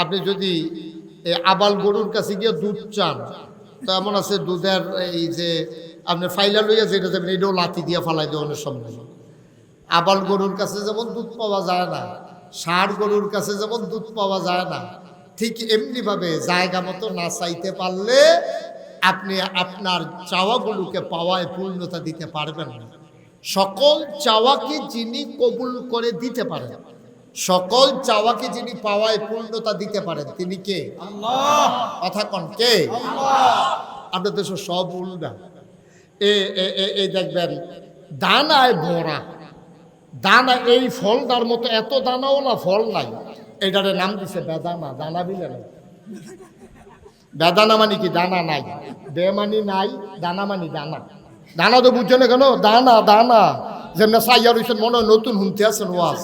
আপনি যদি আবাল গরুর কাছে গিয়ে দুধ চান, তো এমন আছে দুধের এই যে আপনি ফাইলা লইয়া যেটা যাবেন এটাও লাথি দিয়ে ফালাই দেওয়ার সম্ভব। আবাল গরুর কাছে যেমন দুধ পাওয়া যায় না, ষাঁড় গরুর কাছে যেমন দুধ পাওয়া যায় না, ঠিক এমনিভাবে জায়গা মতো না চাইতে পারলে আপনি আপনার চাওয়াগুলোকে পাওয়ায় পূর্ণতা দিতে পারবেন না। সকল চাওয়াকে যিনি কবুল করে দিতে পারেন, সকল চাওয়াকে যিনি পাওয়ায় পূর্ণতা দিতে পারেন, তিনি কে? আল্লাহ। কথা কন, কে? আল্লাহ। আপনার দেশে সব উল্টা। এই দেখবেন দানায় ভরা, দানা এই ফলটার মতো এত দানাও না ফল নাই, এটারে নাম দিছে বেদানা। দানা বিলে নাই। বেদানা মানে কি? দানা নাই। বে মানি নাই, দানা মানি দানা। দানা তো বুঝছো না কেন? দানা দানা যেমন সাইয়া রয়েছেন, মনে হয় নতুন শুনতে আছেন ওয়াজ।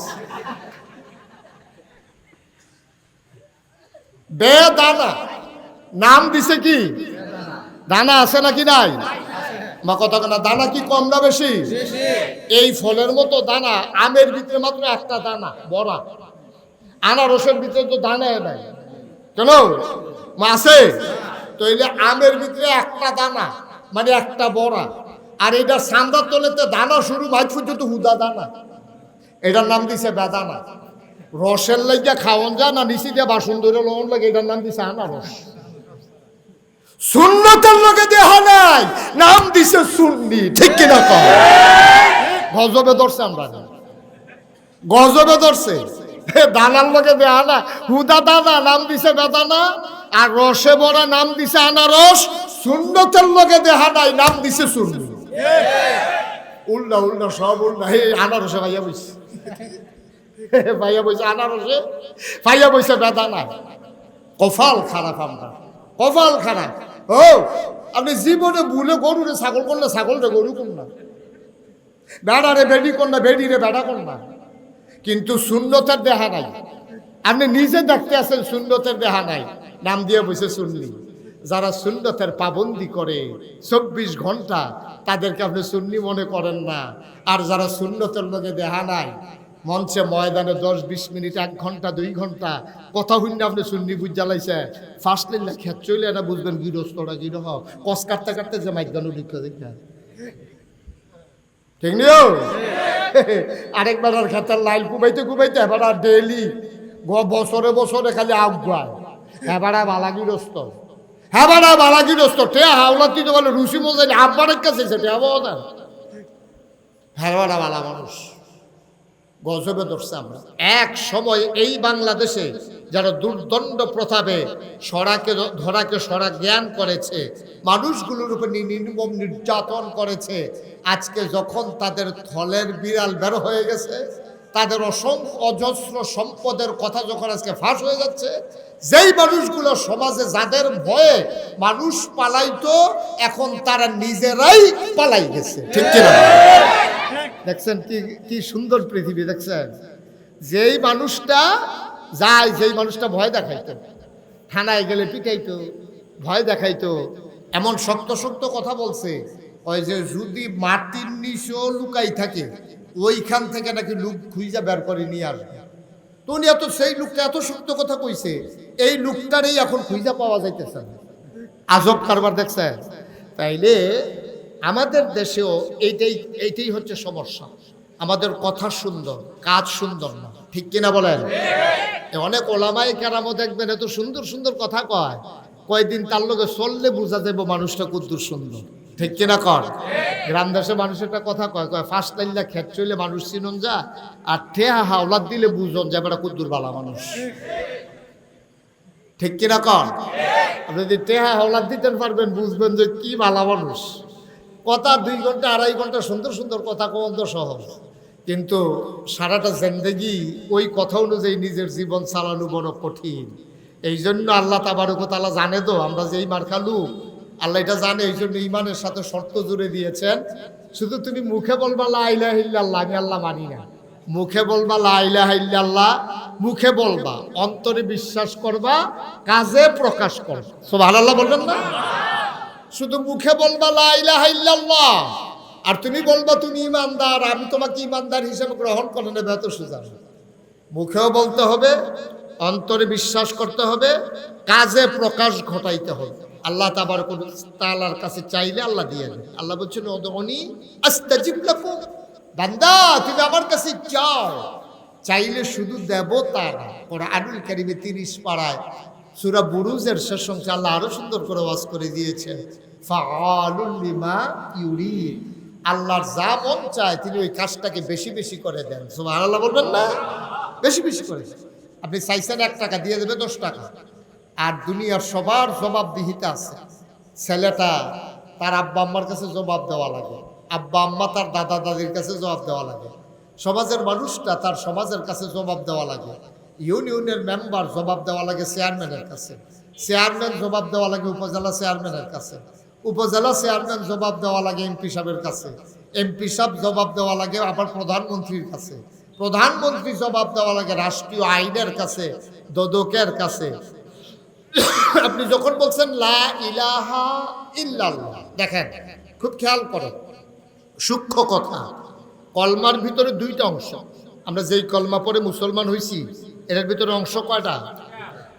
বেদানা নাম দিছে কি? দানা আছে নাকি নাই? মা কথা কেনা, দানা কি কম না বেশি? এই ফলের মতো দানা আমের ভিতরে মাত্র একটা দানা বড়া, আনারসের ভিতরে তো দানা নাই কেন? মা আছে তো? এই আমের ভিতরে একটা দানা মানে একটা বড়া, আর এটা সান্দার তলেতে দানা শুরু মাঝ পর্যন্ত হুদা দানা, এটার নাম দিছে বেদানা। রসের লাগিয়া খাওয়ান যায় না, নিচি দিয়ে বাসন ধরে লবণ লাগে, এটার নাম দিছে আনারস। সুন্নতের লোকে দেহা নাই, নাম দিছে সুন্নি। ঠিক কিনা কম? গজবে ধরছে, আমরা গজবে ধরছে। দানার লোকে দেহা না, হুদা দানা নাম দিছে বেদানা, আর রসে বড়া নাম দিছে আনারস। সুন্নতের লোকে দেহা নাই, নাম দিছে সুন্নি। উল্টা উল্টা সব উল্টা। হে আনারসে ভাইয়া বইছে, ভাইয়া বইছে আনারসে, ভাইয়া বইছে বেদানা। কপাল খারাপ আমরা, কপাল খারাপ। ও আপনি জীবনে ভুলে গরুরে ছাগল করলে ছাগলরে গরু কর না, বেড়ারে বেডি কর না, বেডিরে বেড়া কর না, কিন্তু সুন্নতের দেহা নাই। আপনি নিজে দেখতে আছেন সুন্নতের দেহা নাই, নাম দিয়ে বসে সুন্নি। যারা সুন্নতের পাবন্দি করে 24 ঘন্টা, তাদেরকে আপনি সুন্নি মনে করেন না। আর যারা সুন্নতের লোকে দেহা নাই, মঞ্চে ময়দানে 10-20 মিনিট, 1 ঘন্টা 2 ঘন্টা কথা হইনি, আপনি সুন্নি বুঝ জ্বালাইছে। ফার্স্ট লাইন খেত চলে না, বুঝবেন গৃহস্থরা গৃহ কস কাটতে কাটতে যে মাইকানো লিখতে দেখে, ঠিক নিও। আরেকবার আর খেতার লাইল কুবাইতে কুবাইতে এবার আর ডেইলি বছরে বছরে খালি আগুয়ায়। হেবাড়া বালা গৃহস্থ, হেবাড়া বালা গৃহস্থ, টে হাওলা দিতে বলে রুচি মজাই আব্বারের কাছে সেটা আবহাওয়া। হেবাড়া বালা মানুষ গজবে ধরছে আমরা। এক সময় এই বাংলাদেশে যারা দুর্দণ্ড প্রথাপে সরাকে ধরাকে সরা জ্ঞান করেছে, মানুষগুলোর উপর নির্মম নির্যাতন করেছে, আজকে যখন তাদের থলের বিড়াল বের হয়ে গেছে, তাদের অসংখ্য অজস্র সম্পদের কথা যখন আজকে ফাঁস হয়ে যাচ্ছে, যেই মানুষগুলো সমাজে যাদের ভয়ে মানুষ পালাইতো, এখন তারা নিজেরাই পালাই গেছে। ঠিক কিনা? দেখছেন কি কি সুন্দর পৃথিবী? দেখছেন যেই মানুষটা যায়, যেই মানুষটা ভয় দেখাইতো, থানায় গেলে পিটাইতো, ভয় দেখাইতো, এমন শক্ত শক্ত কথা বলছে, ওই যে যদি মাটির নিচেও লুকাই থাকে, ওইখান থেকে নাকি লুক খুঁজা বের করে নিয়ে আসবে। তো উনি এত সেই লোকটা এত শক্ত কথা কইছে, এই লোকটারই এখন খুঁজা পাওয়া যাইতেছে না। আজব কারবার। দেখছেন? তাইলে আমাদের দেশেও এইটাই হচ্ছে সমস্যা। আমাদের কথা সুন্দর, কাজ সুন্দর না। ঠিক কিনা বলেন? অনেক ওলামায়ে কেরামও দেখবেন এত সুন্দর সুন্দর কথা কয়, কয়দিন তার লগে চললে বোঝা যাবে মানুষটা কদ্দুর সুন্দর। ঠিক কিনা কর? গ্রাম দেশে মানুষ একটা কথা কয়, ফার্স্ট লাইনটা খেত চলে মানুষ চিনন যা, আর ঠেহা হাওলাদ দিলে বুঝন যে বেটা কদ্দুর বালা মানুষ। ঠিক কিনা কর? আপনি যদি টেহা হাওলাদ দিতে পারবেন, বুঝবেন যে কি বালা মানুষ। কথা 2 ঘন্টা 2.5 ঘন্টা সুন্দর সুন্দর কথা কোন তো সহজ, কিন্তু সারাটা জিন্দেগি ওই কথা অনুযায়ী নিজের জীবন চালানো বড় কঠিন। এই জন্য আল্লাহ তাবারক ওয়া তাআলা জানে তো আমরা যে এই মার খালু, আল্লাহ এটা জানে। এই জন্য ইমানের সাথে শর্ত জুড়ে দিয়েছেন, শুধু তুমি মুখে বলবা লা ইলাহা ইল্লাল্লাহ, আমি আল্লাহ মানি না। মুখে বলবা লা ইলাহা ইল্লাল্লাহ, মুখে বলবা, অন্তরে বিশ্বাস করবা, কাজে প্রকাশ করবা। সুবহানাল্লাহ বলবেন না? শুধু মুখে বলবা লা ইলাহা ইল্লাল্লাহ, আর তুমি বলবা তুমি ইমানদার, আমি তোমাকে ইমানদার হিসেবে গ্রহণ করে নেবে, এত সোজা। মুখেও বলতে হবে, অন্তরে বিশ্বাস করতে হবে, কাজে প্রকাশ ঘটাইতে হবে। আল্লাহ তাআলার কাছে চাইলে আল্লাহ দিয়ে দেবে। আল্লাহ বলছেন উদউনি আস্তাজিব লাকুম, বান্দা তুমি আমার কাছে চাও, চাইলে শুধু দেব তা না। কোরআনুল কারীমে 30 পারায় সূরা বুরুজের শেষ অংশে আল্লাহ আরো সুন্দর করে ওয়াজ করে দিয়েছেন, ফাআলুল লিমা ইউরিদ, আল্লাহর যা মন চায় তিনি ওই কাজটাকে বেশি বেশি করে দেন। সুবহানাল্লাহ বলবেন না? বেশি বেশি করে দেন। আপনি চাইছেন 1 টাকা দিয়ে দেবে 10 টাকা। আর দুনিয়ার সবার জবাবদিহিতা আছে। ছেলেটা তার আব্বা আম্মার কাছে জবাব দেওয়া লাগে, আব্বা আম্মা তার দাদা দাদির কাছে জবাব দেওয়া লাগে, সমাজের মানুষটা তার সমাজের কাছে জবাব দেওয়া লাগে, ইউনিয়নের মেম্বার জবাব দেওয়া লাগে চেয়ারম্যানের কাছে, চেয়ারম্যান জবাব দেওয়া লাগে উপজেলা চেয়ারম্যানের কাছে, উপজেলা চেয়ারম্যান জবাব দেওয়া লাগে এমপি সাহেবের কাছে, এমপি সাহেব জবাব দেওয়া লাগে আবার প্রধানমন্ত্রীর কাছে, প্রধানমন্ত্রী জবাব দেওয়া লাগে রাষ্ট্রীয় আইনের কাছে, দোদকের কাছে। আপনি যখন বলছেন লা ইলাহা ইল্লাল্লাহ, দেখেন খুব খেয়াল করেন, সূক্ষ্ম কথা। কলমার ভিতরে 2টা অংশ। আমরা যেই কলমা পড়ে মুসলমান হইছি এর ভিতরে অংশ কয়টা?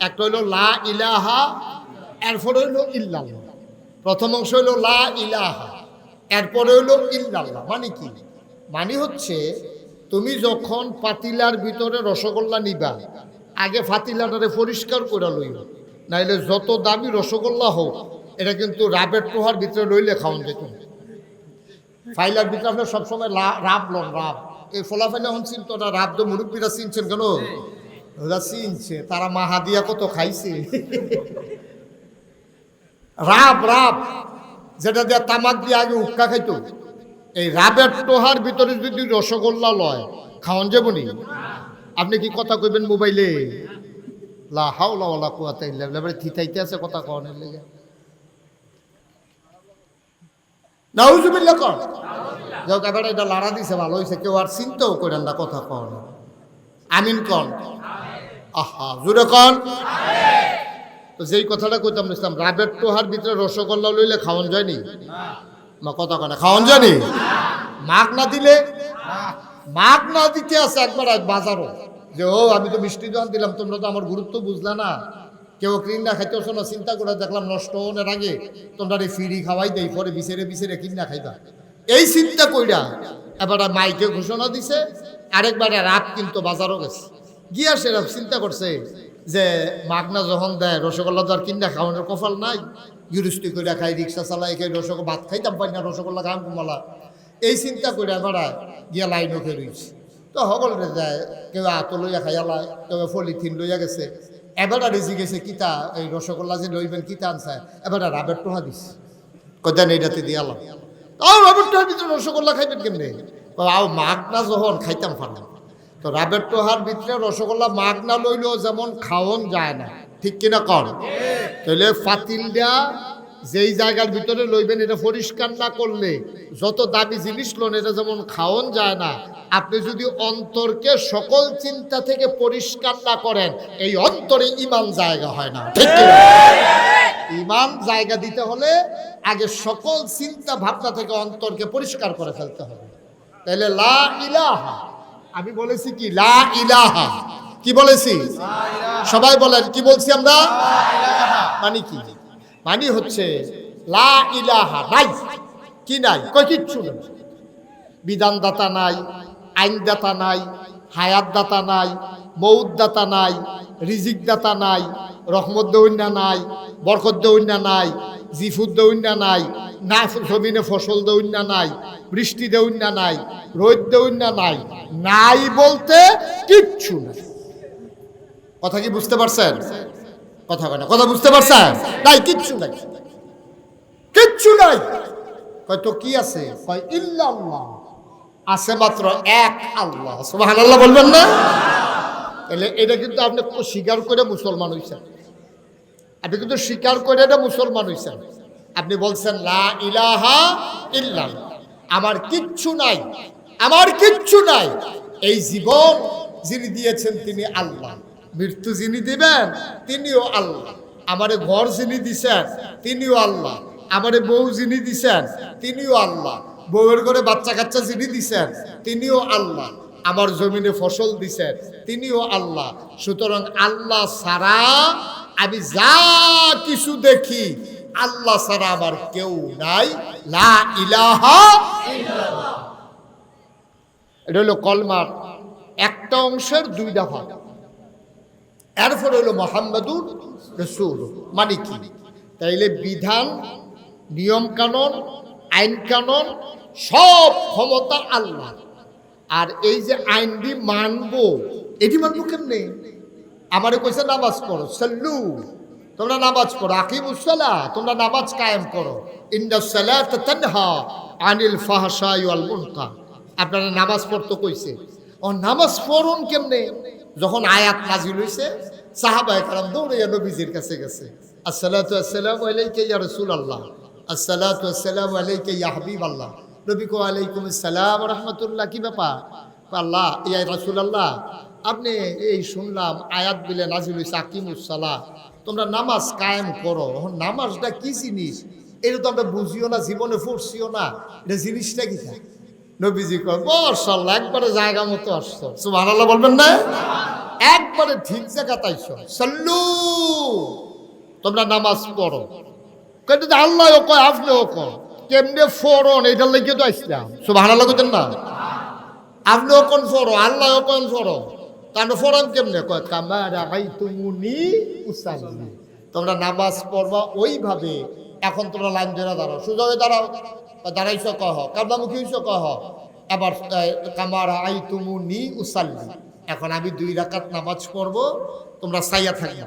একটা হইল লা ইলাহা, এরপরে হইল ইল্লাল্লাহ। প্রথম অংশ হইল লা ইলাহা, এরপরে হইল ইল্লাল্লাহ। মানে কি? মানে হচ্ছে তুমি যখন পাতিলার ভিতরে রসগোল্লা নিবা, আগে পাতিলাটারে পরিষ্কার করে লইও, নাইলে যত দামি রসগোল্লা হোক এটা কিন্তু রাবের টোহার ভিতরে লইলে খাওয়ান যেত। ফাইলার ভিতরে আপনার সবসময় রাব লন, রাব। এই ফলাফাইলা হন চিনতো না, রাব তো মুরব্বীরা চিনছেন কেন? ওরা চিনছে, তারা মাহাদিয়া কত খাইছে। রাব রাব যেটা দিয়ে তামাক দিয়ে আগে উক্কা খাইতো, এই রাবের টোহার ভিতরে যদি রসগোল্লা লয় খাওয়ান যাবনি? আপনি কি কথা কইবেন মোবাইলে? লা হাওলা ওয়ালা কুওয়াতা ইল্লা বিল্লাহ, থিতাইতে আছে কথা কওয়ানোর লেগে। নাউজুবিল্লাহ কর যাও, এবারে এটা লাড়া দিছে ভালো হয়েছে, কেউ আর চিন্তাও করেন না কথা কওয়ানো। আমিন কন, আহা জুড়ে কন। তো যেই কথাটা কইতাম ইসলাম, রাবের টোহার ভিতরে রসগোল্লা লইলে খাওয়ান যায়নি? মা কথা কয় না, খাওয়ান যায়নি? মাগ না দিলে, মাগ না দিতে আছে একবার বাজারও যে ও আমি তো মিষ্টি দোকান দিলাম, তোমরা তো আমার গুরুত্ব বুঝলা না, কেউ কিনা খাইতেছ না, চিন্তা করে দেখলাম নষ্ট হওয়ার আগে তোমরা ফিরি খাওয়াই দেই, পরে বিছেরে বিছেরে কিনা খাইবা। এই চিন্তা কইরা এবার মাইকে ঘোষণা দিছে, আরেকবার রাত কিন্তু বাজারও গেছে, গিয়া সেরা চিন্তা করছে যে মাগনা যখন দেয় রসগোল্লা তো আর কিনা খাওয়ানোর কপাল নাই, গিরুষ্টি করে খাই, রিক্সা চালাই খাই, রসগোল্লা ভাত খাইতাম পাই না, রসগোল্লা খাম কুমালা। এই চিন্তা করে এবার গিয়া লাইনও খেয়েছি। তো সকলে যায়, কেউ আতো লইয়া খাইয়ালা, কেউ পলিথিন লইয়া গেছে। এবার রেজি গেছে কিতা এই রসগোল্লা যে লইবেন কিতা আনছে, এবার রাবের টোহা দিছে, কদান এইটাতে দিয়ালাম। তাও রাবের টোহার ভিতরে রসগোল্লা খাইবেন কেমনি? আও মাগনা যখন খাইতাম পারলাম। তো রাবের টোহার ভিতরে রসগোল্লা মাগনা লইলেও যেমন খাওয়ান যায় না, ঠিক কিনা কর? তাহলে ফাতিলটা যেই জায়গার ভিতরে লইবেন এটা পরিষ্কার না করলে যত দামি জিনিস লোন এটা যেমন খাওয়ান যায় না, আপনি যদি অন্তরকে সকল চিন্তা থেকে পরিষ্কার না করেন এই অন্তরে ঈমান জায়গা হয় না, ঠিক কি? ঈমান জায়গা দিতে হলে আগে সকল চিন্তা ভাবনা থেকে অন্তরকে পরিষ্কার করে ফেলতে হবে। তাহলে লা ইলাহা, আমি বলেছি কি লা ইলাহা, কি বলেছি? সবাই বলেন কি বলছি আমরা? মানে কি? মানে হচ্ছে লা ইলাহা নাই, কি নাই? কই কিচ্ছু নেই। বিধানদাতা নাই, আইনদাতা নাই, হায়াতদাতা নাই, মৌতদাতা নাই, রিজিকদাতা নাই, রহমত দৌন্যা নাই, বরকত দৌন্যা নাই, জিফুদ দৌন্যা নাই, না জমিনে ফসল দৌন্যা নাই, বৃষ্টি দৌন্যা নাই, রোদ দৌন্যা নাই, নাই বলতে কিচ্ছু নাই। কথা কি বুঝতে পারছেন? কথা কয় না, কথা বুঝতে পারছেন? নাই, কিচ্ছু নাই, কিচ্ছু নাই। কয় তো কি আছে? কয় ইল্লাল্লাহ, আছে মাত্র এক আল্লাহ। সুবহানাল্লাহ বলবেন না? তাহলে এটা কিন্তু আপনি স্বীকার করে মুসলমান হইছেন, আপনি কিন্তু স্বীকার করে এটা মুসলমান হইছেন। আপনি বলছেন লা ইলাহা ইল্লাল্লাহ, আমার কিচ্ছু নাই, আমার কিচ্ছু নাই। এই জীবন যিনি দিয়েছেন তিনি আল্লাহ, মৃত্যু যিনি দিবেন তিনিও আল্লাহ, আমারে ঘর যিনি দিছেন তিনিও আল্লাহ, আমারে বউ যিনি দিছেন তিনিও আল্লাহ, বউয়ের ঘরে বাচ্চা কাচ্চা যিনি দিছেন তিনিও আল্লাহ, আমার জমিনে ফসল দিছেন, তিনিও আল্লাহ। সুতরাং আল্লাহ ছাড়া আমি যা কিছু দেখি, আল্লাহ ছাড়া আমার কেউ নাই। লা ইলাহা ইল্লাল্লাহ। এটা হলো কলমার একটা অংশের দুইটা ভাগ। এরপর হলো মুহাম্মাদুর রাসূল, মানে কি? তাইলে বিধান, নিয়ম কানুন, আইন কানুন সব ক্ষমতা আল্লাহ। আর এই যে আইনটি মানবো, এটি মানবো কেমনে? আমারে কইছে নামাজ পড়ো, সাল্লু, তোমরা নামাজ পড়ো, আকিমুস সালাহ, তোমরা নামাজ কায়েম করো, ইন্নাস সালাতা তানহা আনিল ফাহশাই ওয়াল মুনকার। আপনারা নামাজ পড়তে কইছে। ও নামাজ পড়ুন কেমনে? যখন আয়াত নাজিল হইছে, সাহাবায়ে কেরাম দৌড়াইয়া নবীজির কাছে গেছে। আসসালাতু আসসালামু আলাইকা ইয়া রাসূলুল্লাহ, আসসালাতু আসসালামু আলাইকা ইয়া হাবিবাল্লাহ। নবী কো আলাইকুম আসসালাম ওয়া রাহমাতুল্লাহ। কি ব্যাপার? আল্লাহ, ইয়া রাসূলুল্লাহ, আপনি এই শুনলাম আয়াত বিলে নাজিল হইছে আকিমুস সালাহ, তোমরা নামাজ কায়েম করো। নামাজটা কি জিনিস এটা তো আমরা বুঝিও না, জীবনে পড়ছিও না, এটা জিনিসটা কি? নবীজি কয়, মাশাআল্লাহ, একবারে জায়গা মতো আসছো। সুবহানাল্লাহ বলবেন না? একবারে ঠিক জায়গাতে আইছো। সাল্লু, তোমরা নামাজ পড়ো। কয় আল্লাহও কয় আপনিও কয়, কেমনে ফরন এটার লাগি তো আসলাম। সুবহানাল্লাহ কইতেন না? আপনিও কোন ফরো, আল্লাহও কোন ফরো, তাহলে ফরন কেমনে? কয় কামা রাআইতুমুনি উসাল্লি, তোমরা নামাজ পড়বা ওইভাবে। এখন তোমরা লাইন ধরে দাঁড়াও, সোজা হয়ে দাঁড়াও। দাঁড়াইছো কহ, কাবলামুখী হইছো কহ। এবার কামা রাআইতুমুনি উসাল্লি, এখন আমি 2 রাকাত নামাজ পড়বো, তোমরা সাইয়া থাকবা,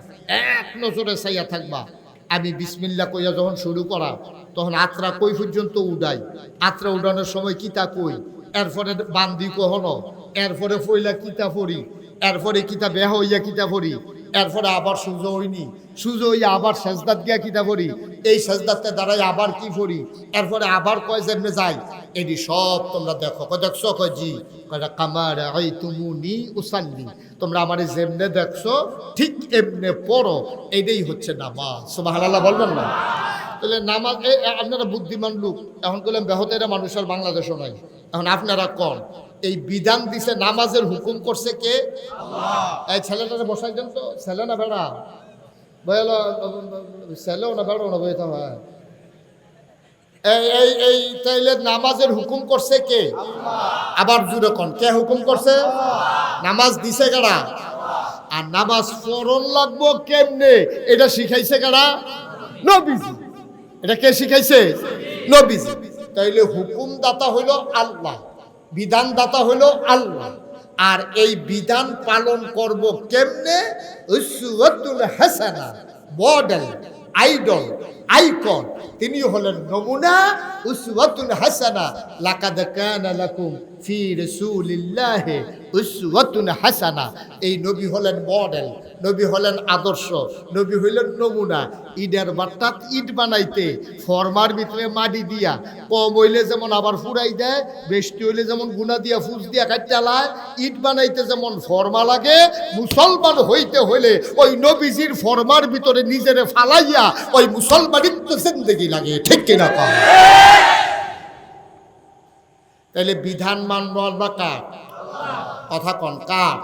এক নজরে সাইয়া থাকবা। আমি বিসমিল্লাহ কইয়া যখন শুরু করা, তখন আত্রা কই পর্যন্ত উড়াই, আত্রা উড়ানোর সময় কিতা কই, এরপরে বান্দি কহনো, এরপরে ফইলা কিতা পড়ি, এরপরে কিতা বেহ হইয়া কিতা পড়ি, এরপরে আবার সূর্য হইনি, সূর্য হইয়া আবার সেজদাত গিয়া কিতা পড়ি, এই সেজদাতে দাঁড়াই আবার কি পড়ি, এরপরে আবার কয় যেমনে যাই, এটি সব তোমরা দেখো। কয় দেখছো? কয় জি। কয় কামা রাআইতুমুনি উসাল্লি, তোমরা আমারে যেমনে দেখছো ঠিক এমনে পড়ো, এটাই হচ্ছে নামাজ। সুবহানাল্লাহ বলবেন না? তাহলে নামাজ, আপনারা বুদ্ধিমান লোক, এখন বললাম বেহতেরা মানুষের বাংলাদেশও নাই। এখন আপনারা কন, এই বিধান দিছে, নামাজের হুকুম করছে কে? আল্লাহ। এই ছেলেটারে বসাই দেন তো, ছেলে না বেড়া বলো, ছেলেও না বেড়াও না বইতে হয়। এই তাইলে নামাজের হুকুম করছে কে? আল্লাহ। আবার জুড়ে কন, কে হুকুম করছে? নামাজ দিছে কারা? আর নামাজ পড়ন লাগবো কেমনে এটা শিখাইছে কারা? নবীজি। এটা কে শিখাইছে? নবীজি। তাইলে হুকুমদাতা হইল আল্লাহ, বিধানদাতা হইল আল্লাহ। আর এই বিধান পালন করব কেমনে? উসওয়াতুল হাসানা, মডেল, আইডল, আইকন, তিনি হলেন নমুনা। উসওয়াতুল হাসানা, লাকাদ কানা লাকুম ফি রাসূলিল্লাহি উসওয়াতুন হাসানা। এই নবী হলেন মডেল, নবী হলেন আদর্শ, নবী হইলেন নমুনা। ইটের বাট্টাত ইট বানাইতে ফরমার ভিতরে মাটি দিয়া, কম হইলে যেমন আবার ফুরাই দেয়, বেশি হইলে যেমন গুনা দিয়া ফুস দিয়া কাটালায়, ইট বানাইতে যেমন ফরমা লাগে, মুসলমান হইতে হইলে ওই নবীজির ফরমার ভিতরে নিজেরে ফালাইয়া ওই মুসলমানির তো জিন্দেগি লাগে। ঠিক কিনা কম? তাইলে বিধান মানবো বা কার? কথা কন, কার?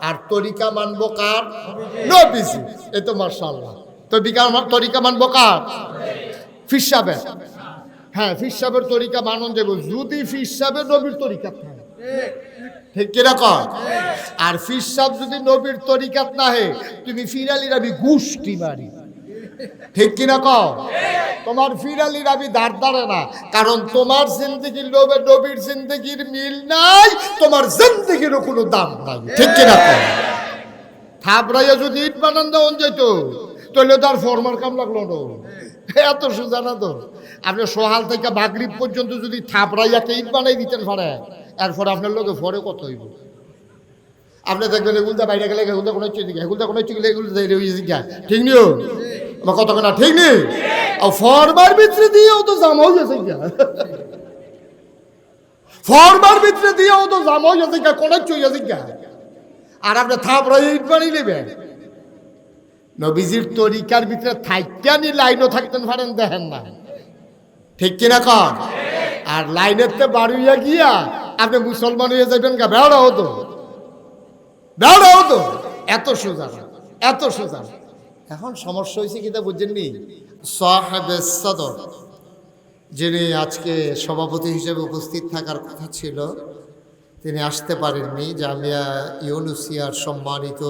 আর তরিকা মানবো কার? নবীজি। এ তো মাশাআল্লাহ। তরিকা মানবো কার? ফির সাহেবের। হ্যাঁ, ফির সাহেবের তরিকা মানন দেব যদি ফির সাহেবের নবীর তরিকাত থাকে। ঠিক কিরকম? আর ফির সাহেব যদি নবীর তরিকাত না হে, তুমি ফিরালির আমি গুষ্টি মারি। ঠিক কিনা কও? তোমার ফিরালির আমি দাঁড় দাঁড়ে না, কারণ তোমার জিন্দগির লোভে নবীর জিন্দগির মিল নাই, তোমার জিন্দগিরও কোনো দাম নাই। ঠিক কিনা কও? থাবড়াইয়া যদি ইট বানান দেওয়া যেত, তাহলে তার ফরমার কাম লাগলো না। এত সোজা না তো। আপনি সোহাল থেকে মাগরিব পর্যন্ত যদি থাবড়াইয়াকে ইট বানাই দিতেন পারে, এরপরে আপনার লোকে ফরে কত হইব? আপনি দেখবেন এগুলটা বাইরে গেলে এগুলটা কোনো চিঠি, এগুলটা কোনো চিঠি, এগুলো ঠিক নিও আমার কত না, ঠিক নেই? ফরমার ভিতরে দিয়েও তো জামা হয়েছে, ফরমার ভিতরে দিয়েও তো জামা হয়েছে, কোনো চইয়াছে। আর আপনি থাবড়াই ইট বানিয়ে নেবেন। নবীজির তরিকার ভিতরে থাইকানি লাইনও থাকতেন পারেন, দেখেন না। ঠিক কিনা কর? আর লাইনের তে বাড়িয়া গিয়া আপনি মুসলমান হয়ে যাবেন গা, বেড়াও তো, বেড়াও তো, এত সোজা, এত সোজা। এখন সমস্যা হয়েছে কিনা বুঝছেননি? সাহেবে সদর, যিনি আজকে সভাপতি হিসেবে উপস্থিত থাকার কথা ছিল, তিনি আসতে পারেননি। জামিয়া ইউনুসিয়ার সম্মানিত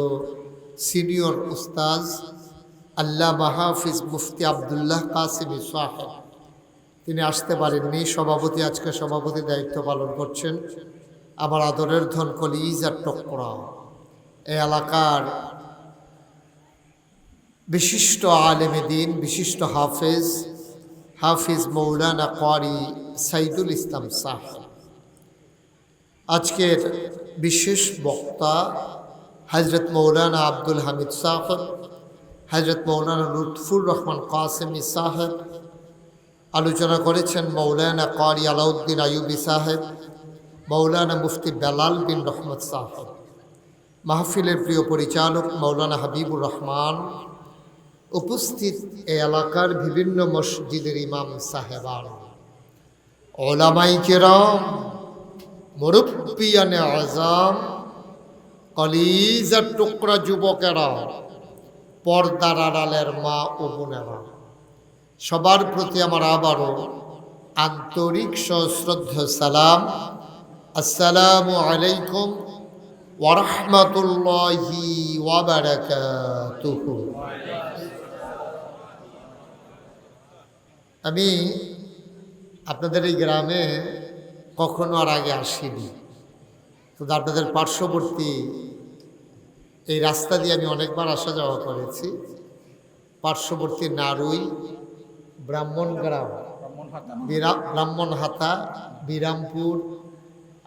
সিনিয়র উস্তাজ আল্লামা হাফিজ মুফতি আবদুল্লাহ কাসিমি সাহেব, তিনি আসতে পারেননি। সভাপতি আজকে সভাপতি দায়িত্ব পালন করছেন আমার আদরের ধন কলিজার টুকরা, এই এলাকার বিশিষ্ট আলেমে দ্বীন, বিশিষ্ট হাফিজ মৌলানা ক্বারি সাইদুল ইসলাম সাহেব। আজকের বিশেষ বক্তা হযরত মৌলানা আব্দুল হামিদ সাহেব, হযরত মৌলানা লুৎফুর রহমান কাসেমি সাহেব। আলোচনা করেছেন মৌলানা ক্বারি আলাউদ্দিন আইয়ুবী সাহেব, মৌলানা মুফতি বেলাল বিন রহমত সাহেব। মাহফিলের প্রিয় পরিচালক মৌলানা হাবিবুর রহমান, উপস্থিত এই এলাকার বিভিন্ন মসজিদের ইমাম সাহেবান, ওলামায়ে কেরাম, মুরব্বিয়ানে আযম, কলিজার টুকরা যুবকেরা, পর্দার আড়ালের মা ও বোনেরা, সবার প্রতি আমার আবারও আন্তরিক সশ্রদ্ধ সালাম। আসসালামু আলাইকুম ওয়া রাহমাতুল্লাহি ওয়া বারাকাতুহু। আমি আপনাদের এই গ্রামে কখনো আর আগে আসিনি, শুধু আপনাদের পার্শ্ববর্তী এই রাস্তা দিয়ে আমি অনেকবার আসা যাওয়া করেছি। পার্শ্ববর্তী নারুই, ব্রাহ্মণগ্রাম, ব্রাহ্মণহাতা, বিরামপুর,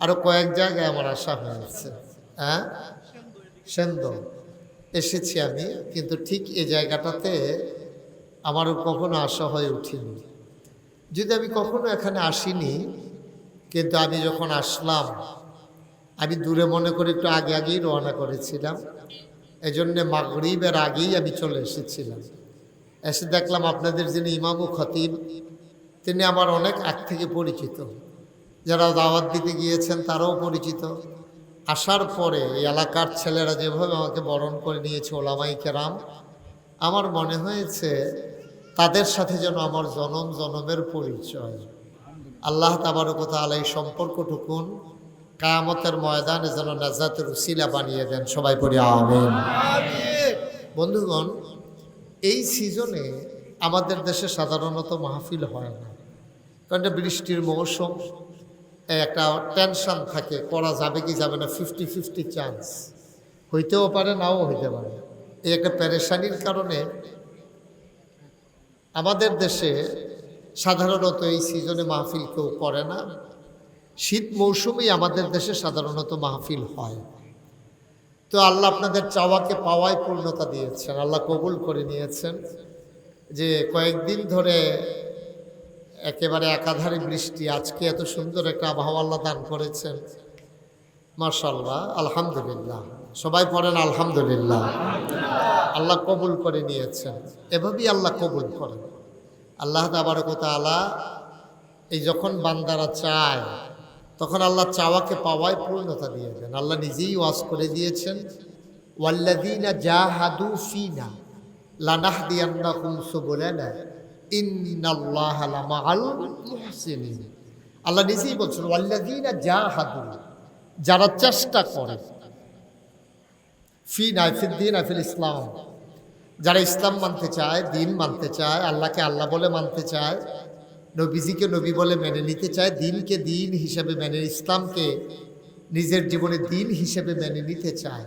আরও কয়েক জায়গায় আমার আসা হয়েছে। হ্যাঁ, সেন্দর এসেছি আমি, কিন্তু ঠিক এই জায়গাটাতে আমারও কখনো আসা হয়ে উঠিনি। যদি আমি কখনো এখানে আসিনি, কিন্তু আমি যখন আসলাম, আমি দূরে মনে করে একটু আগেই রওনা করেছিলাম। এই জন্যে মাগরিবের আগেই আমি চলে এসেছিলাম। এসে দেখলাম আপনাদের যিনি ইমাম ও খতিব, তিনি আমার অনেক আগ থেকে পরিচিত। যারা দাওয়াত দিতে গিয়েছেন তারাও পরিচিত। আসার পরে এই এলাকার ছেলেরা যেভাবে আমাকে বরণ করে নিয়েছে, ওলামায়ে কেরাম, আমার মনে হয়েছে তাদের সাথে যেন আমার জনম জনমের পরিচয়। আল্লাহ তাবারক ওয়া তাআলা এই সম্পর্কটুকুন কিয়ামতের ময়দানে যেন নাজাতের উসিলা বানিয়ে দেন। সবাই পড়ি আমিন। বন্ধুগণ, এই সিজনে আমাদের দেশে সাধারণত মাহফিল হয় না, কারণ বৃষ্টির মৌসুম, একটা টেনশন থাকে, করা যাবে কি যাবে না, 50-50 চান্স, হইতেও পারে নাও হইতে পারে। এই একটা পেরেশানির কারণে আমাদের দেশে সাধারণত এই সিজনে মাহফিল কেউ করে না। শীত মৌসুমেই আমাদের দেশে সাধারণত মাহফিল হয়। তো আল্লাহ আপনাদের চাওয়াকে পাওয়ায় পূর্ণতা দিয়েছেন, আল্লাহ কবুল করে নিয়েছেন। যে কয়েকদিন ধরে একেবারে একাধারে বৃষ্টি, আজকে এত সুন্দর একটা আবহাওয়া আল্লাহ দান করেছেন, মাশাআল্লাহ, আলহামদুলিল্লাহ। সবাই পড়েন আলহামদুলিল্লাহ। আল্লাহ কবুল করে নিয়েছেন, এভাবেই আল্লাহ কবুল করেন। আল্লাহ তাবারক ওয়া তাআলা এই যখন বান্দারা চায়, তখন আল্লাহ চাওয়াকে পাওয়ায় পূর্ণতা দিয়ে দেন। আল্লাহ নিজেই ওয়াজ করে দিয়েছেন, ওয়াল্লাযীনা জাহাদু ফীনা লানাহদিয়ান্নাহুম সুবুলানা ইন্নাল্লাহা লামাআল মুহসিনিন। আল্লাহ নিজেই বলছেন, ওয়াল্লাযীনা জাহাদু, যারা চেষ্টা করে, ফীনা ফিদ্দীন ফিল ইসলাম, যারা ইসলাম মানতে চায়, দিন মানতে চায়, আল্লাহকে আল্লাহ বলে মানতে চায়, নবীজিকে নবী বলে মেনে নিতে চায়, দিনকে দিন হিসেবে মেনে, ইসলামকে নিজের জীবনে দিন হিসেবে মেনে নিতে চায়,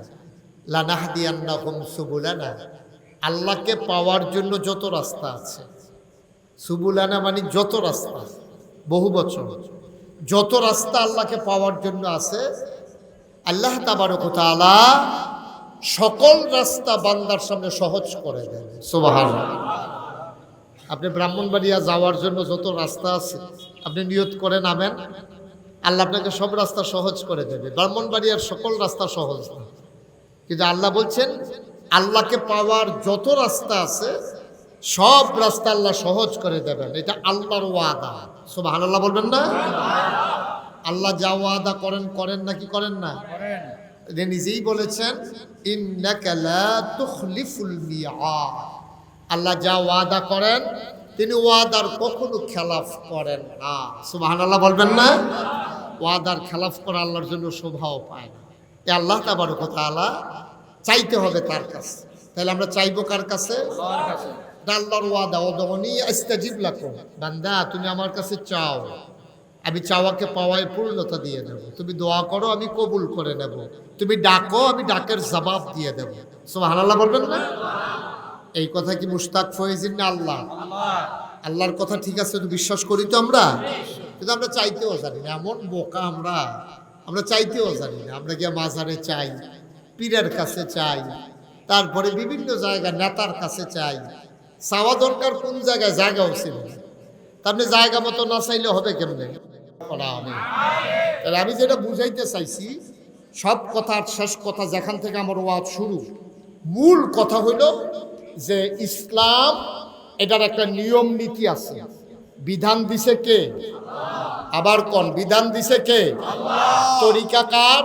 লানাহদিয়ান্নাহুম সুবুলানা, আল্লাহকে পাওয়ার জন্য যত রাস্তা আছে, সুবুলানা মানে যত রাস্তা, বহু বচন, যত রাস্তা আল্লাহকে পাওয়ার জন্য আছে, আল্লাহ তাবারক ওয়া তাআলা সকল রাস্তা বান্দার সামনে সহজ করে দেন। সুবহানাল্লাহ। আপনি ব্রাহ্মণবাড়িয়া যাওয়ার জন্য যত রাস্তা আছে, আপনি নিয়ত করে নামেন, আল্লাহ আপনাকে সব রাস্তা সহজ করে দেবে। ব্রাহ্মণবাড়িয়ার সকল রাস্তা সহজ না, কিন্তু আল্লাহ বলছেন আল্লাহকে পাওয়ার যত রাস্তা আছে সব রাস্তা আল্লাহ সহজ করে দেবেন। এটা আল্লাহর ওয়াদা। সুবহানাল্লাহ বলবেন না? আল্লাহ যা ওয়াদা করেন করেন নাকি করেন না? তিনি নিজেই বলেছেন ইন্নাকা লা তুখলিফুল মিআদ। আল্লাহ যা ওয়াদা করেন তিনি ওয়াদার কখনো খেলাফ করেন না। সুবহানাল্লাহ বলবেন না? ওয়াদার খেলাফ করা আল্লাহর জন্য শোভাও পায় না। এ আল্লাহ তাবারক ওয়া তাআলা চাইতে হবে তার কাছে। তাহলে আমরা চাইবো কার কাছে? আল্লাহর কাছে। আল্লাহর ওয়াদা উদউনি আস্তাজিব লাকুম, বান্দা তুমি আমার কাছে চাও, আমি চাওয়াকে পাওয়ায় পূর্ণতা দিয়ে দেব। তুমি দোয়া করো আমি কবুল করে নেব, তুমি ডাকো আমি ডাকের জবাব দিয়ে দেব। সুবহানাল্লাহ বলবেন না? এই কথা কি মুশতাক ফয়েজিন না আল্লাহ? আল্লাহর কথা ঠিক আছে তো বিশ্বাস করি তো আমরা, কিন্তু আমরা চাইতেও জানি না। এমন বোকা আমরা চাইতেও জানি না। আমরা গিয়ে মাজারে চাই, পীরের কাছে চাই, তারপরে বিভিন্ন জায়গায় নেতার কাছে চাই। চাওয়া দরকার কোন জায়গায়? জায়গাও ছিল তাহলে জায়গা মতো না চাইলে হবে কেমনে? আমি যেটা বুঝাইতে চাইছি, সব কথার শেষ কথা যেখান থেকে আমার ওয়াজ শুরু, মূল কথা হইল যে ইসলাম এটার একটা নিয়ম নীতি আছে। বিধান দিছে কে? আবার কোন বিধান দিছে কে? তরিকা কার?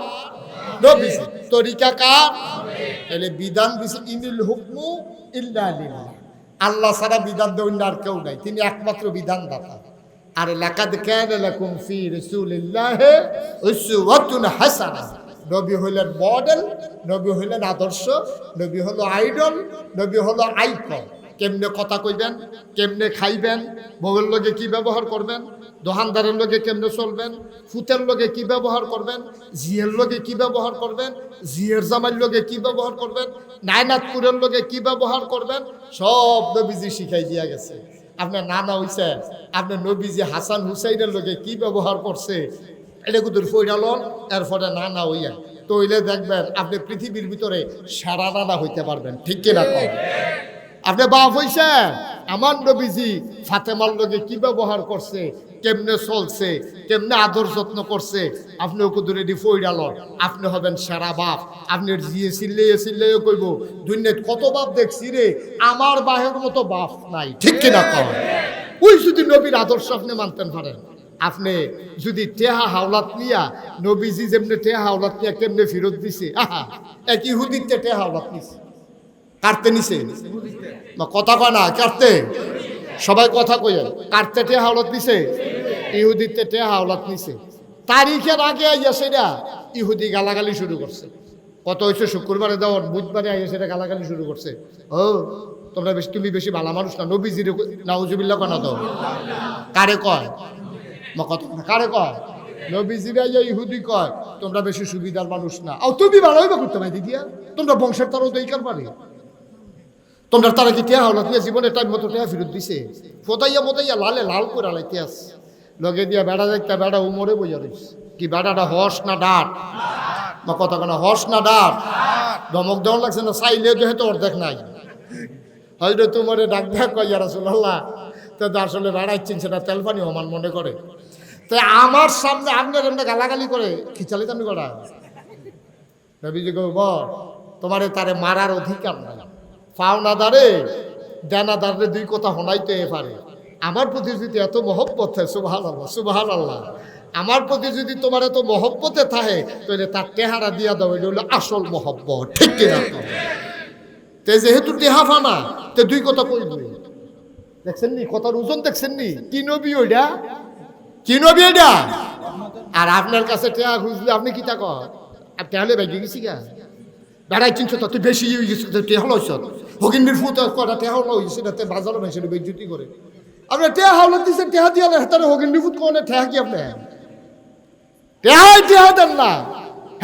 নবীজি। তরিকা কার? তাহলে বিধান দিছে ইনিল হুকমু ইল্লা লিল্লাহ। আল্লাহ ছাড়া বিধান দেওয়ার আর কেউ নাই, তিনি একমাত্র বিধানদাতা। আর লাকাদ কানা লাকুম ফি রাসূলিল্লাহি উসওয়াতুন হাসানাহ। নবী হইলেন মডেল, নবী হইলেন আদর্শ, নবী হলো আইডল, নবী হলো আইকন। কেমনে কথা কইবেন, কেমনে খাইবেন, বউয়ের লগে কি ব্যবহার করবেন, দোকানদারের লগে কেমনে চলবেন, ফুতের লগে কি ব্যবহার করবেন, জিয়ের লগে কি ব্যবহার করবেন, জিয়ের জামাইয়ের লগে কি ব্যবহার করবেন, নায়নাতপুরের লগে কি ব্যবহার করবেন, সব নবীজি শিখাই দিয়া গেছে। আপনার নানা হইছে, আপনার নবীজি হাসান হুসাইনের লগে কি ব্যবহার করছে এটা কুতুর ফইরালন, এরপরে নানা হইয়া তইলে দেখবেন আপনি পৃথিবীর ভিতরে সারা নানা হইতে পারবেন। ঠিক কিনা কম? আপনি বাপ হইছে, আমার নবীজি ফাতেমার লগে কি ব্যবহার করছে, কেমনে চলছে, কেমনে আদর যত্ন করছে, আপনি কুতুরে দি ফইরালন, আপনি হবেন সারা বাপ। আপনি জিয়ে চিল্লেও কইব দুনিয়াত কত বাপ দেখছি রে, আমার বাহের মতো বাপ নাই। ঠিক কিনা কম? ওই যদি নবীর আদর্শ আপনি মানতেন পারেন, আপনি যদি টেহা হাওলাত নিয়া নবীজি যেমনি টেহা হাওলাত নিয়া কেমনে ফেরত দিছে, আহা এক ইহুদিতে টেহা হাওলাত নিছে, কাটতে নিছে, কথা কয় না কাটতে, সবাই কথা কইয়া কাটতে টেহা হাওলাত নিছে, ইহুদিতে টেহা হাওলাত নিছে। তারিখের আগে আইয়া সেটা ইহুদি গালাগালি শুরু করছে। কত হয়েছে শুক্রবারে দেওয়ার, বুধবারে আইয়া সেটা গালাগালি শুরু করছে। ও তোমরা বেশি, তুমি বেশি ভালো মানুষ না, নবীজির নাউজুবিল্লাহ কেন দাও? কারে কয়? কারে কয়? নবীজিরা ইহুদি কয় তোমরা বেশি সুবিধার মানুষ না। আর তুমি ভালোই বা করতে পারি দিয়া, তোমরা বংশের তারও দইকার পারে, তোমরা তারা কি টেহা হলো দিয়ে জীবনে টাইম মতো টেহা ফেরত দিছে? ফোদাইয়া মোদাইয়া লালে লাল করে আলাইতে আস লগে দিয়া বেড়া দেখতে, বেড়া উমরে বইয়া রইছে। কি বেড়াটা হস না ডাট? বা কথা কেন হস না ডাট? ধমক দেওয়ার লাগছে না, চাইলে যেহেতু অর্ধেক নাই। হয়তো তোমারে ডাক ডাক কয় রাসূলুল্লাহ, তো আসলে বেড়াচ্ছেন সেটা তেলপানি আমার মনে করে। তো আমার সামনে আপনার এমনি গালাগালি করে কি চালিত আমি করা নবীজি কইব তোমারে তারে মারার অধিকার নাই। পাওনাদারে দেনাদারে দুই কথা শোনাইতে পারে। আমার প্রতি যদি এত মহব্বত হয়, সুবহানাল্লাহ সুবহানাল্লাহ, আমার প্রতি যদি তোমার এত মহব্বতে থাকে তাহলে তার টেহারা দিয়া দাও, এটা হলো আসল মহব্বত। ঠিক কিনা? তে যেহেতু টেহা ফানা তে দুই কথা কইব। দেখছেন নি কথার ওজন? দেখছেন নি কি নবী ওইটা, কি নবী এটা? আর আপনার কাছে টেহা খুঁজলে আপনি কি তা কর? টেহালে বাইকে গেছি গা বেড়াই চিনছ তো তুই বেশি টেহা লইছ, হকিন্দির ফুট কটা টেহা লইছে না, বাজারও নাই সেটা বেজ্জুতি করে। আপনার টেহা হাওলা দিচ্ছেন, টেহা দিয়ে হেতারে হকিন্দির ফুট কোনে টেহা কি আপনি টেহা দেন না,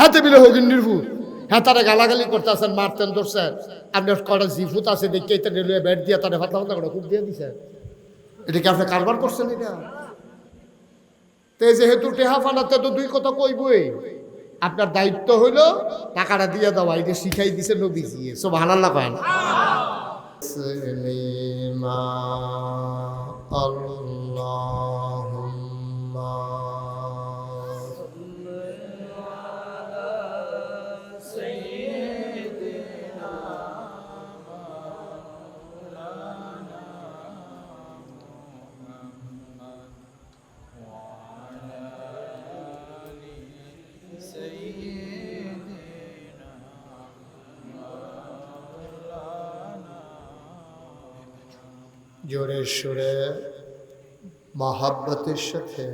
হাতে বিলে হকিন্দির ফুট হেতারে গালাগালি করতে আসেন, মারতেন ধরছেন। আপনার কটা জিফুত আছে দেখে এটা রেলওয়ে ব্যাট দিয়ে তারা ফাতলা ফাতলা করে খুব দিয়ে দিছে। এটা কি আপনি কারবার করছেন? এটা তে যেহেতু টেহা ফানাতে তো দুই কথা কইবই, আপনার দায়িত্ব হইল টাকাটা দিয়ে দেওয়া। এটা শিখাই দিছে নবীজি। সুবহানাল্লাহ করেন। আল্লাহুম্মা জোরে সুরে মহাব্বতের সাথে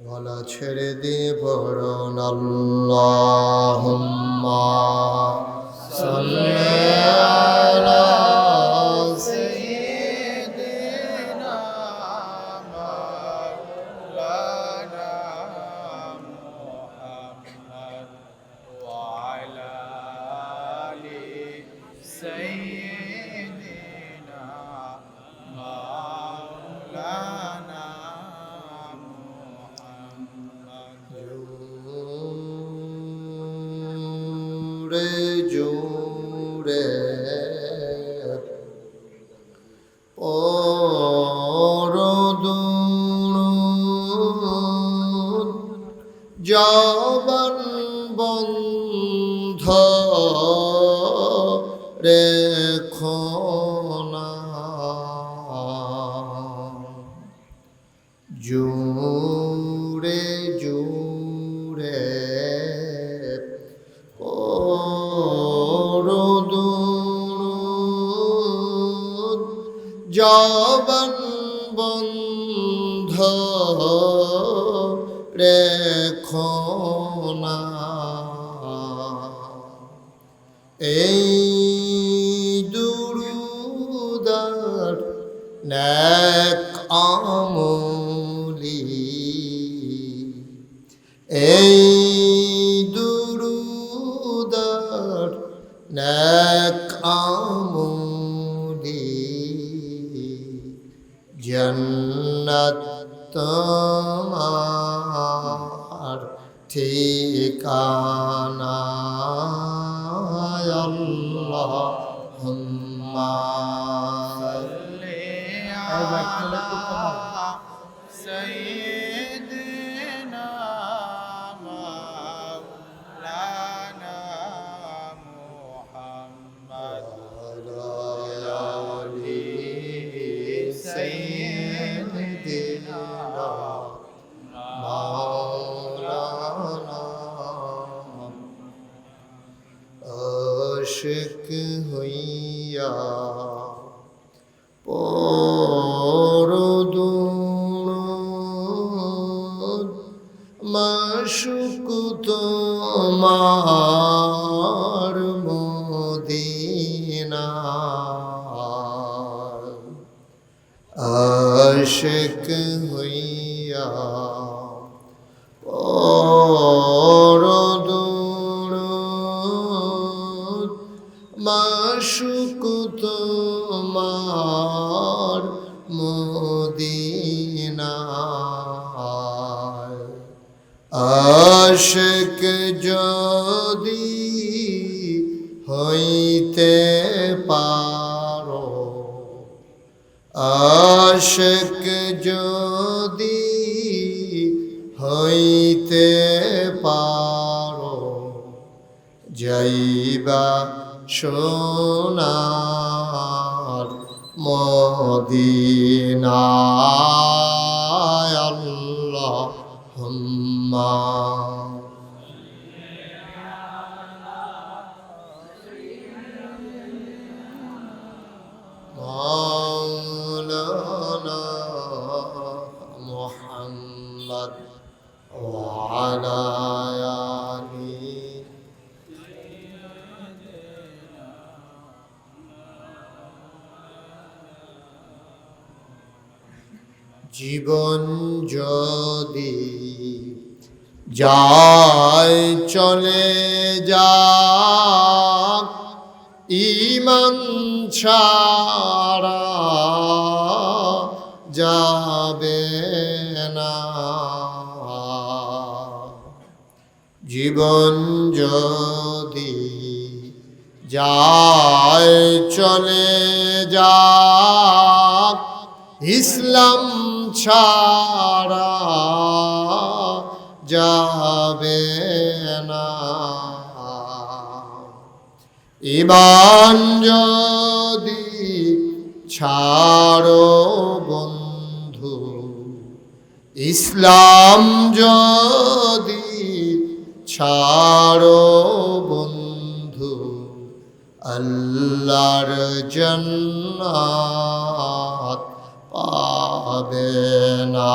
গলা ছেড়ে দিয়ে পড়ুন আল্লাহুম্মা সাল্লি আলা সাইয়্যিদিনা মাওলানা মুহাম্মদ ওয়া আলা আলি সাইয়্যিদিনা মাওলানা জোরে পরদুরুদ জবান বন্ধ রেখো না জোরে জোরে জবান বন্ধ রেখো না এই দুরুদার নেক আমলি এই দুরুদার নেক আমলি জন্নত তোমার ঠিকানা আল্লাহুম্মা সাল্লি আলা সাইয়্যিদিনা মাওলানা মুহাম্মদ ওয়া আলি সাইয়্যিদিনা মাওলানা আশিক হইয়া পরদুরুদ মাশুক তোমার মদিনা আশিক হইয়া পরদুরুদ মাশুক তোমার মদিনা আশিক যদি হইতে পারো আশিক যদি হইতে পারো যাইবা সোনার মদিনায় আল্লাহুম্মা মাওলানা মুহাম্মদ ওয়া আলা আলি জীবন যদি যায় চলে যাক ঈমান ছাড়া যাবে না জীবন যদি যায় চলে যাক ইসলাম ছাড়া যাবে না ঈমান যদি ছাড়ো বন্ধু ইসলাম যদি ছাড়ো বন্ধু আল্লাহর জান্নাত পাবে না।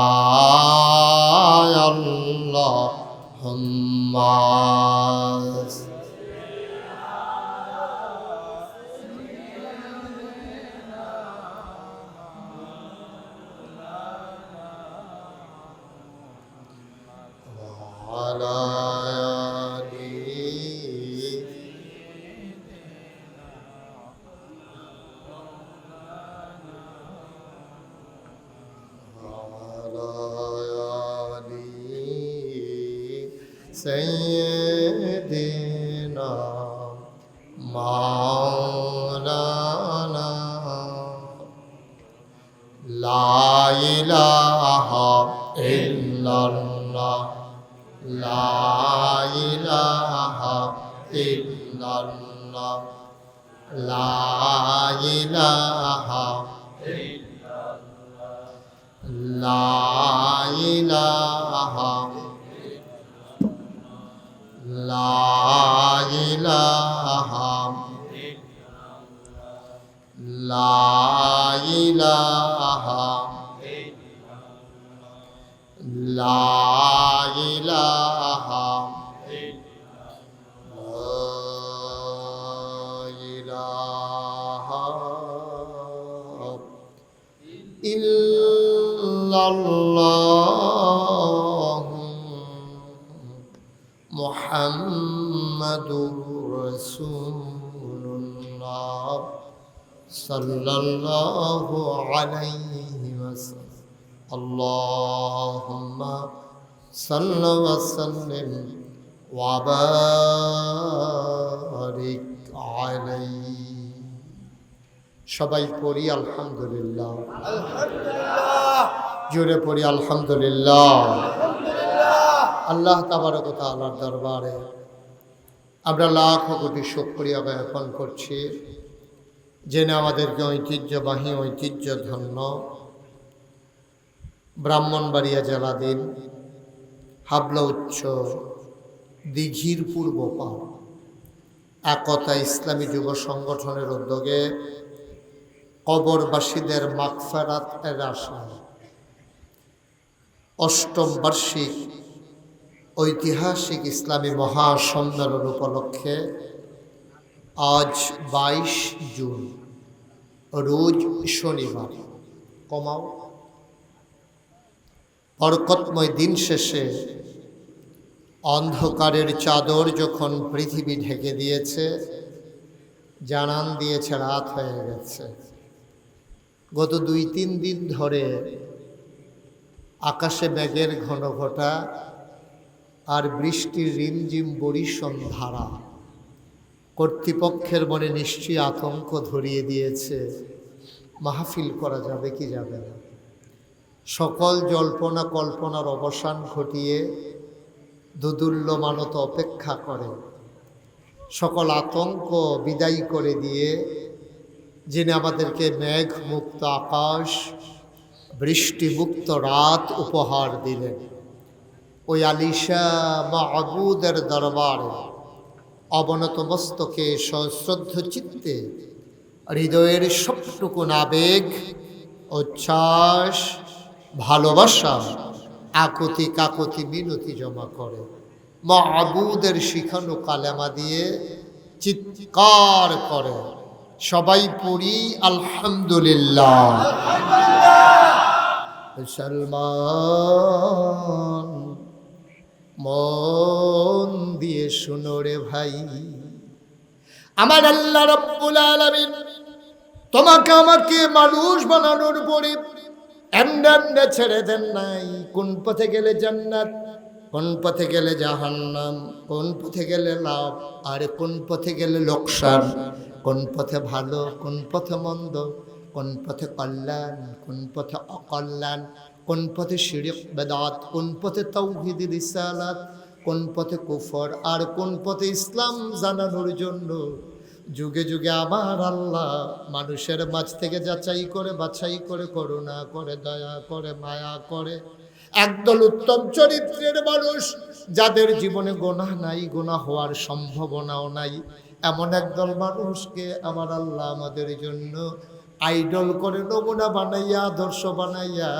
আল্লাহুম্মা আলা سيدنا مولانا لا إله إلا الله لا إله إلا الله لا إله إلا الله لا إله لا إله لا إله لا إله إلا الله محمد رسول الله صلى الله عليه وسلم اللهم صل وسلم وبارك عليه সবাই পড়ি আলহামদুলিল্লাহ আলহামদুলিল্লাহ জোরে পড়ি আলহামদুলিল্লাহ আল্লাহ তাবারক ওয়া তাআলার দরবারে আমরা লাখ কোটি শুকরিয়া জ্ঞাপন করছি যিনি আমাদেরকে ঐতিহ্যধন্য ব্রাহ্মণবাড়িয়া জেলাধীন হাবলা উচ্চ দিঘির পূর্ব পার একতা ইসলামী যুব সংগঠনের উদ্যোগে কবরবাসীদের মাগফিরাতের আশায় অষ্টম বার্ষিক ঐতিহাসিক ইসলামী মহাসম্মেলন উপলক্ষে আজ 22 জুন রোজ শনিবার কমাও বরকতময় দিন শেষে অন্ধকারের চাদর যখন পৃথিবী ঢেকে দিয়েছে, জানান দিয়েছে রাত হয়ে গেছে। গত 2-3 দিন ধরে আকাশে মেঘের ঘন ঘটা আর বৃষ্টির রিমঝিম বরিশন ধারা কর্তৃপক্ষের মনে নিশ্চয়ই আতঙ্ক ধরিয়ে দিয়েছে, মাহফিল করা যাবে কি যাবে না। সকল জল্পনা কল্পনার অবসান ঘটিয়ে দোদুল্যমানত অপেক্ষা করে, সকল আতঙ্ক বিদায়ী করে দিয়ে যিনি আমাদেরকে মেঘ মুক্ত আকাশ, বৃষ্টি মুক্ত রাত উপহার দিলেন, ওই আলিশা মাবুদের দরবারে অবনত মস্তকে সশ্রদ্ধ চিত্তে হৃদয়ের সবটুকু আবেগ, উচ্ছ্বাস, ভালোবাসা, আকুতি কাকুতি মিনতি জমা করে মাবুদের শিখানো কালেমা দিয়ে চিৎকার করে সবাই পড়ি আলহামদুলিল্লাহ। মুসলমান মন দিয়ে শুনো রে ভাই, আমার আল্লাহ রাব্বুল আলামিন তোমাকে আমাকে মানুষ বানানোর পরে এমনি ছেড়ে দেন নাই। কোন পথে গেলে জান্নাত, কোন পথে গেলে জাহান্নাম, কোন পথে গেলে লাভ, আর কোন পথে গেলে লোকসান, কোন পথে ভালো, কোন পথে মন্দ, কোন পথে কল্যাণ, কোন পথে অকল্যাণ, কোন পথে শিরক বেদাত, কোন পথে তাওহীদ রিসালাত, কোন পথে কুফর, আর কোন পথে ইসলাম জানানোর জন্য যুগে যুগে আমার আল্লাহ মানুষের মাঝ থেকে যাচাই করে বাছাই করে করুণা করে দয়া করে মায়া করে একদল উত্তম চরিত্রের মানুষ যাদের জীবনে গুনাহ নাই, গুনাহ হওয়ার সম্ভাবনাও নাই, এমন একদল মানুষকে আমার আল্লাহ আমাদের জন্য আইডল করে নমুনা বানাইয়া আদর্শ বানাইয়া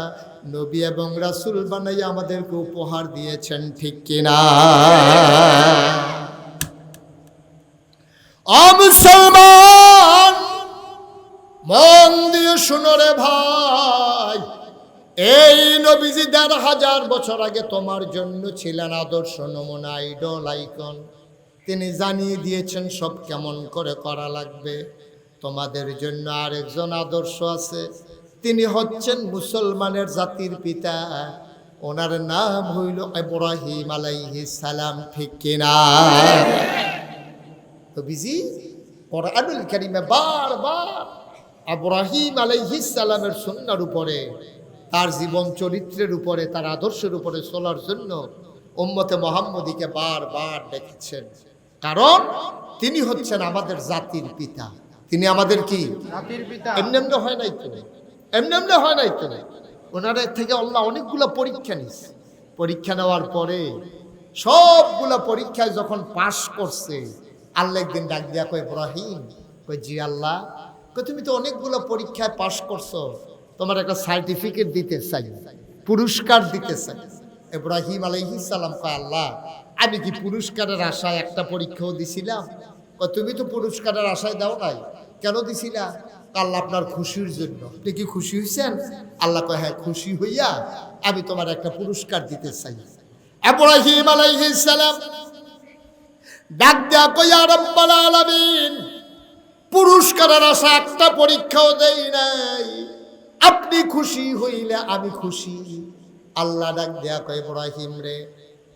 নবী এবং রাসূল বানাইয়া আমাদেরকে উপহার দিয়েছেন, ঠিক কিনা? ও মুসলমান, মন দিয়ে শুনো রে ভাই, এই নবীজি ১,৫০০ বছর আগে তোমার জন্য ছিলেন আদর্শ নমুনা, আইডল, আইকন। তিনি জানিয়ে দিয়েছেন সব কেমন করে করা লাগবে। তোমাদের জন্য আরেকজন আদর্শ আছে, তিনি হচ্ছেন মুসলমানের জাতির পিতা, ওনার নাম হইল ইব্রাহিম আলাইহিস সালাম, ঠিক কিনা? তো বিজি কোরআনুল কারীমে বারবার ইব্রাহিম আলাইহিস সালামের সুন্নাহর উপরে, তার জীবন চরিত্রের উপরে, তার আদর্শের উপরে চলার জন্য উম্মতে মুহাম্মদীকে বারবার ডেকেছেন, কারণ তিনি হচ্ছেন আমাদের জাতির পিতা। তিনি আমাদের কি জাতির পিতা? এমনি এমনি হয় নাই তো, এমনি এমনি হয় নাই তো। ওনার থেকে আল্লাহ অনেকগুলো পরীক্ষা নিছে। পরীক্ষা নেওয়ার পরে সবগুলা পরীক্ষায় যখন পাশ করছে, আল্লাহ একদিন ডাক দিয়া কয়, ইব্রাহিম, কই জি আল্লাহ, কই তুমি তো অনেকগুলো পরীক্ষায় পাশ করছো, তোমার একটা সার্টিফিকেট দিতে চাই, পুরস্কার দিতে চাই। ইব্রাহিম আলাইহিস সালাম কয়, আল্লাহ, আমি কি পুরস্কারের আশায় একটা পরীক্ষাও দিছিলাম? তুমি তো পুরস্কারের আশায় দাও নাই, কেন দিছিলা? আল্লাহ আপনার খুশির জন্য। আপনি কি খুশি হয়েছেন? আল্লাহ কয়, হ্যাঁ খুশি হইয়া আমি তোমার একটা পুরস্কার দিতে চাই। ইব্রাহিম আলাইহিস সালাম ডাক দেয়া কয়, ইয়া রাব্বাল আলামিন, পুরস্কারের আশা একটা পরীক্ষাও দেই নাই, আপনি খুশি হইলে আমি খুশি। আল্লাহ ডাক দেয়া কয়, ইব্রাহিম রে,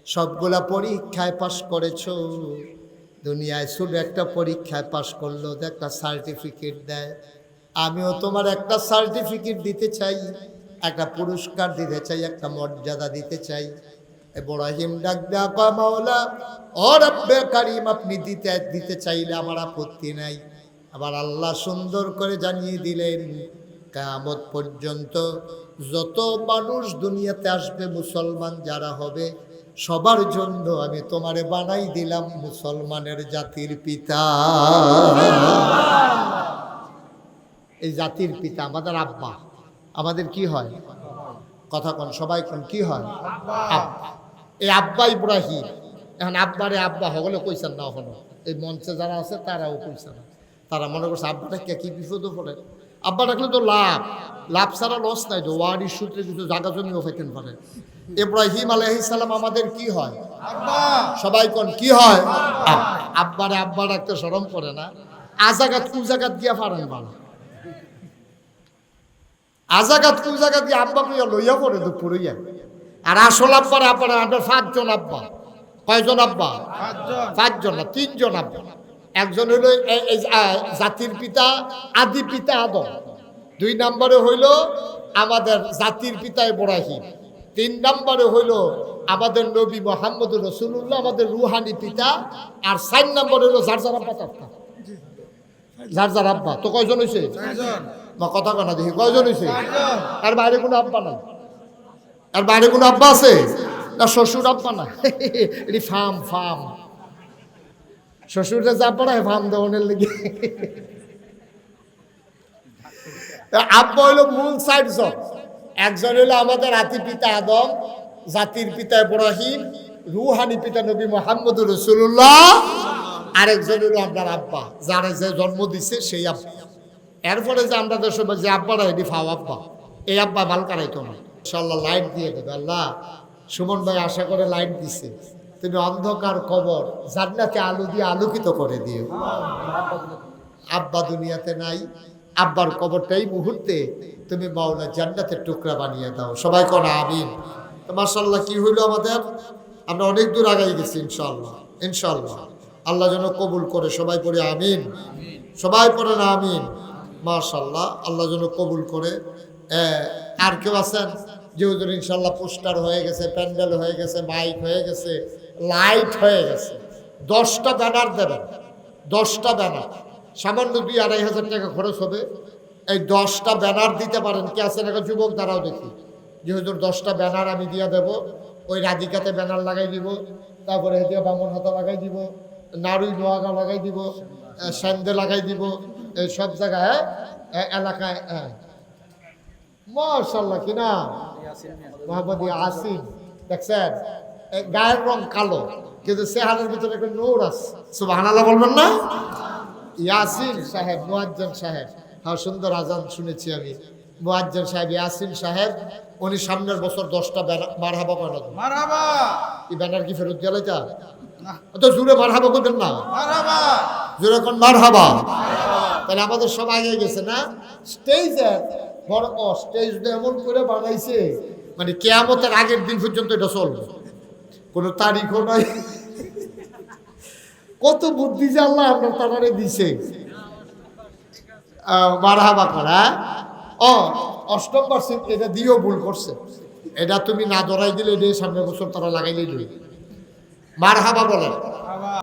সবগুলা পরীক্ষায় পাশ করেছো, দুনিয়ায় শুধু একটা পরীক্ষায় পাশ করলো, একটা সার্টিফিকেট দেয়, আমিও তোমার একটা সার্টিফিকেট দিতে চাই, একটা পুরস্কার দিতে চাই, একটা মর্যাদা দিতে চাই। ইব্রাহিম ডাক দেয়া কয়, মাওলা ও রব্বে কারীম, আপনি দিতে চাইলে আমার আপত্তি নাই। আবার আল্লাহ সুন্দর করে জানিয়ে দিলেন, কিয়ামত পর্যন্ত যত মানুষ দুনিয়াতে আসবে, মুসলমান যারা হবে, সবার জন্য আমি তোমারে বানাই দিলাম মুসলমানের জাতির পিতা। এই জাতির পিতা আমাদের আব্বা। আমাদের কি হয়? কথা কোন সবাই কোন কি হয়? আব্বা। এই আব্বা ইব্রাহিম। এখন আব্বারে আব্বা হগলে কইছেন না, হলো এই মঞ্চে যারা আছে তারাও কইছে না। তারা মনে করছে আব্বাটা কি বিপদে পড়ে। আব্বা ডাকলে তো লাভ, লাভ ছাড়া লস নাই, তো ওয়ারির সূত্রে কিছু জায়গা জমিও পাইতেন পারে। ইব্রাহিম আলাইহিস সালাম আমাদের কি হয়? আব্বা। সবাই কোন কি হয়? আব্বারে আব্বা ডাকতে শরম করে না? আজাগাত কুজাগাত গিয়া পারেন বানা, আজাগাত কুজাগাত গিয়ে আব্বা কইয়া লইয়া পড়ে তো পুরইয়া। আর আসল আব্বারে আব্বারে আমাদের 5 জন আব্বা। কয়জন আব্বা? 5 জন না, 3 জন আব্বা। একজন হইল জাতির পিতা, আদি পিতা আদম। 2 নম্বরে হইল আমাদের জাতির পিতা ইব্রাহিম। 3 নম্বরে হইল আমাদের নবী মুহাম্মদুর রাসূলুল্লাহ, আমাদের রুহানি পিতা। আর 4 নম্বরে হইল যার যার আব্বা তার, যার যার আব্বা। তো কয়জন হয়েছে? 4 জন। মা কথা কানা দেখি কয়জন হয়েছে? 4 জন। আর বাইরে কোনো আব্বা নাই? আর বাইরে কোনো আব্বা আছে না? শ্বশুর আব্বা না, এটি ফার্ম ফার্ম। শ্বশুরে যা পড়ায় ফার্ম দেওয়ানের লেগে। আব্বা হইল মূল 4 জন। একজন হইলো আমাদের আদি পিতা আদম, জাতির পিতা ইব্রাহিম, রুহানি পিতা নবী মুহাম্মদুর রাসূলুল্লাহ। আরেকজন হইলো আপনার আব্বা, যারা যে জন্ম দিছে সেই আব্বা। এরপরে যে আমরা দেশের যে আব্বারা এটি ফাও আব্বা, এই আব্বা ভাল কারাইতো না। ইনশাআল্লাহ লাইট দিয়ে দেবে আল্লাহ। সুমন ভাই আশা করে লাইট দিছে, তুমি অন্ধকার কবর জান্নাতে আলো দিয়ে আলোকিত করে দিও। আব্বা দুনিয়াতে নাই, আব্বার কবরটাই মুহূর্তে তুমি মাওলা জান্নাতের টুকরা বানিয়ে দাও। সবাই কোন আমিন। তো মাশাআল্লাহ কি হইলো আমাদের, আমরা অনেক দূর আগাই গেছি ইনশাআল্লাহ। ইনশাআল্লাহ আল্লাহ যেন কবুল করে। সবাই পড়ে আমিন, সবাই পড়েন আমিন। মাশাআল্লাহ আল্লাহ যেন কবুল করে। আর কেউ আছেন যে হুজুর ইনশাআল্লাহ পোস্টার হয়ে গেছে, প্যান্ডেল হয়ে গেছে, মাইক হয়ে গেছে, লাইট হয়ে গেছে, 10টা ব্যানার দেবেন। 10টা ব্যানার সামান্য 2-2.5 হাজার টাকা খরচ হবে। এই 10টা ব্যানার দিতে পারেন কে আছেন? একটা যুবক দ্বারাও দেখি যে হুজুর 10টা ব্যানার আমি দিয়ে দেব। ওই রাধিকাতে ব্যানার লাগাই দিব, তারপরে হেদিয়া বামন হাতা লাগাই দিব, নাড়ুই নোয়াগা লাগাই দিব, স্যান্দে লাগাই দিব, এই সব জায়গায় এলাকায়। মাশাআল্লাহ, কি না মোহাম্মদ ইয়াসিন, দেখছেন গায়ের রং কালো কিন্তু চেহারার ভিতরে একটা নূর আছে। সুবহানাল্লাহ বলবেন না? ইয়াসিন সাহেব, মুয়াজ্জিন সাহেব, হ্যাঁ সুন্দর আজান শুনেছি আমি। মুয়াজ্জিন সাহেব ইয়াসিন সাহেব, উনি সামনের বছর 10টা মারহাবা বানাবেন। মারহাবা, এই ব্যানার কি ফেরত গেলে যা তো জুড়ে মারহাবা করবেন না? মারহাবা, জুড়ে কোন মারহাবা। তাহলে আমাদের সব আগে গেছে না? স্টেজে বড় স্টেজ এমন করে বানাইছে, মানে কিয়ামতের আগের দিন পর্যন্ত এটা চলবে, কোনো তারিখও নাই। কত বুদ্ধি যে আল্লাহ আপনার তারারে দিছে মারহাবা করা। অষ্টম বার্ষিক এটা দিয়েও ভুল করছে, এটা তুমি না ধরাই দিলে এটা সামনের বছর তারা লাগাইলেই মারহাবা বলেন।